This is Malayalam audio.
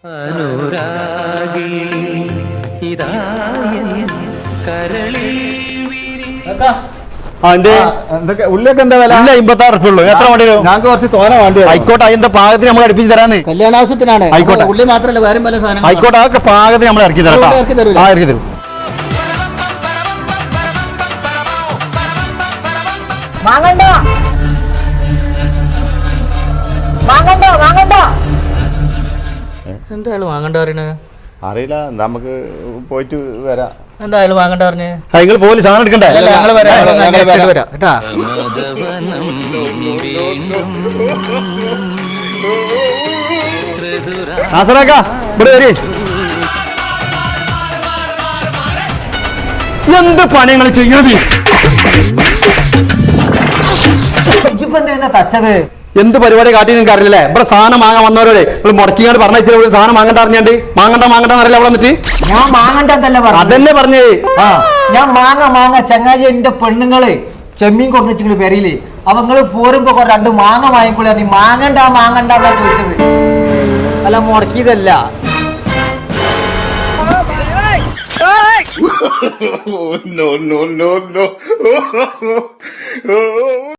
അനുരാഗി ഉള്ളിയൊക്കെ എന്താ വില? 56 ഉള്ളൂ. എത്ര വേണ്ടി വരും? ഞങ്ങൾക്ക് കുറച്ച് തോന വേണ്ടി വരും. ആയിക്കോട്ടെ, അതിന്റെ പാകത്തിന് നമ്മൾ അടുപ്പിച്ച് തരാന്ന്. കല്യാണാവശ്യത്തിനാണ്. ആയിക്കോട്ടെ. ഉള്ളി മാത്രമല്ല വേറെ പല സാധനം. ആയിക്കോട്ടെ, അതൊക്കെ പാകത്തിന് നമ്മൾ ഇറക്കി തരാം. ഇറക്കി തരൂല? ആ, ഇറക്കി തരും. എന്തായാലും വാങ്ങണ്ട പറയണേ. അറിയില്ല, നമുക്ക് പോയിട്ട് വരാം. എന്തായാലും വാങ്ങണ്ട പറഞ്ഞ് നിങ്ങൾ പോലും സാധനം എടുക്കണ്ടേ? ഞങ്ങൾ വരാം കേട്ടാ. നാസറാക്ക, ഇവിടെ വരി. എന്ത് പണി നിങ്ങൾ ചെയ്യണത്? തച്ചത് എന്ത് പരിപാടി കാട്ടി നിങ്ങൾക്ക് അറിയില്ലേ? ഇവിടെ സാധനം വാങ്ങാൻ വന്നവരോടെ നിങ്ങൾ മുടക്കിങ്ങാണ്ട് പറഞ്ഞ സാധനം വാങ്ങണ്ട അറിഞ്ഞാണ്ട് മാങ്ങണ്ട അറിയില്ല. അവിടെ വന്നിട്ട് ഞാൻ മാങ്ങണ്ടല്ല അതന്നെ പറഞ്ഞേ. ഞാൻ മാങ്ങ ചങ്ങാതി എന്റെ പെണ്ണുങ്ങള് ചെമ്മീൻ കൊടുന്നു പെരയില്. അപ്പൊ നിങ്ങള് പോരുമ്പോ 2 മാങ്ങ വാങ്ങിക്കൊള്ളി. മാങ്ങണ്ട ചോദിച്ചത്, അല്ല മുടക്കിയതല്ല. No.